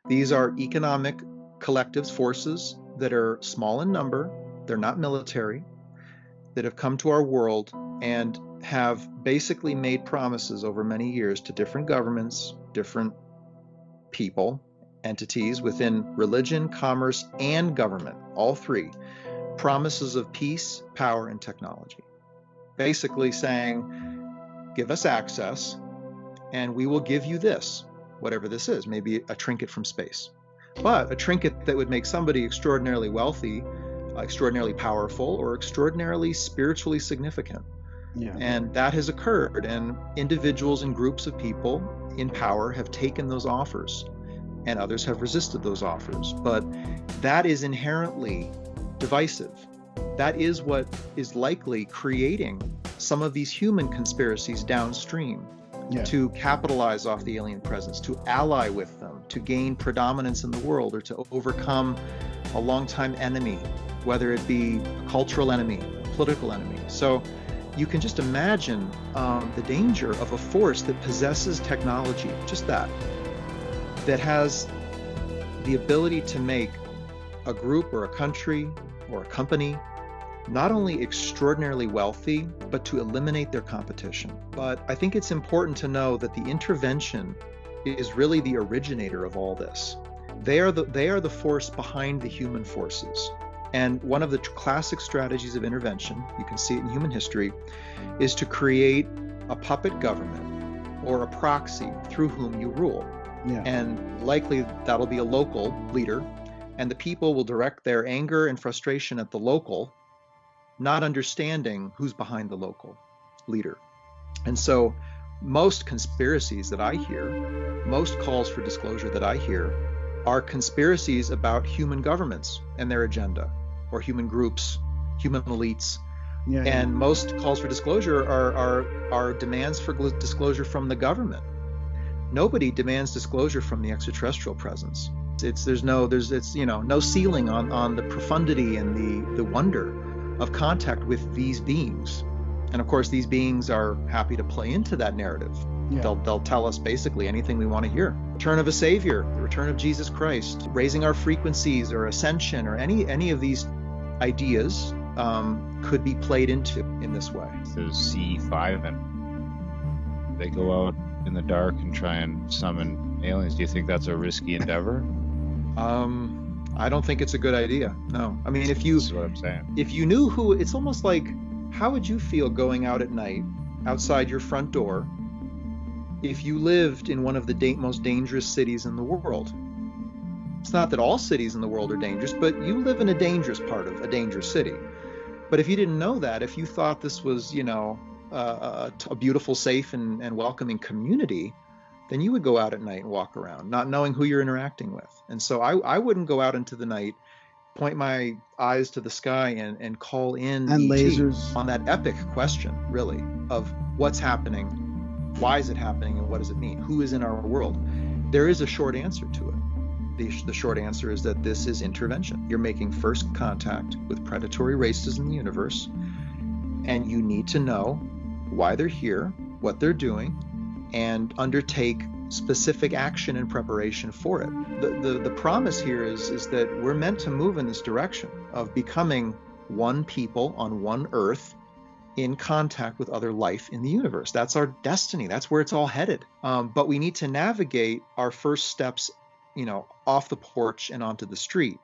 These are economic collectives, forces that are small in number, they're not military, that have come to our world and have basically made promises over many years to different governments, different people, entities within religion, commerce, and government, all three, promises of peace, power, and technology. Basically saying, give us access and we will give you this, whatever this is, maybe a trinket from space. But a trinket that would make somebody extraordinarily wealthy, extraordinarily powerful, or extraordinarily spiritually significant. Yeah. And that has occurred, and individuals and groups of people in power have taken those offers, and others have resisted those offers. But that is inherently divisive. That is what is likely creating some of these human conspiracies downstream. Yeah. To capitalize off the alien presence, to ally with them, to gain predominance in the world, or to overcome a longtime enemy, whether it be a cultural enemy, a political enemy. So you can just imagine the danger of a force that possesses technology, just that has the ability to make a group or a country or a company not only extraordinarily wealthy, but to eliminate their competition. But I think it's important to know that the intervention is really the originator of all this. They are the force behind the human forces. And one of the classic strategies of intervention, you can see it in human history, is to create a puppet government or a proxy through whom you rule. Yeah. And likely that'll be a local leader, and the people will direct their anger and frustration at the local, not understanding who's behind the local leader. And so most conspiracies that I hear, most calls for disclosure that I hear, are conspiracies about human governments and their agenda, or human groups, human elites. Yeah. And most calls for disclosure are demands for disclosure from the government. Nobody demands disclosure from the extraterrestrial presence. There's no ceiling on the profundity and the wonder of contact with these beings. And of course, these beings are happy to play into that narrative. Yeah. They'll tell us basically anything we want to hear. Return of a savior, the return of Jesus Christ, raising our frequencies, or ascension, or any of these ideas could be played into in this way. There's CE5, and they go out in the dark and try and summon aliens. Do you think that's a risky endeavor? I don't think it's a good idea. No. I mean, This is what I'm saying. if you knew who, it's almost like, how would you feel going out at night outside your front door if you lived in one of the most dangerous cities in the world? It's not that all cities in the world are dangerous, but you live in a dangerous part of a dangerous city. But if you didn't know that, if you thought this was, a beautiful, safe, and welcoming community, then you would go out at night and walk around, not knowing who you're interacting with. And so I wouldn't go out into the night, point my eyes to the sky and call in And ET lasers. on that epic question, really, of what's happening, why is it happening, and what does it mean? Who is in our world? There is a short answer to it. The short answer is that this is intervention. You're making first contact with predatory races in the universe, and you need to know why they're here, what they're doing, and undertake specific action and preparation for it. The promise here is that we're meant to move in this direction of becoming one people on one earth in contact with other life in the universe. That's our destiny. That's where it's all headed. But we need to navigate our first steps, off the porch and onto the street.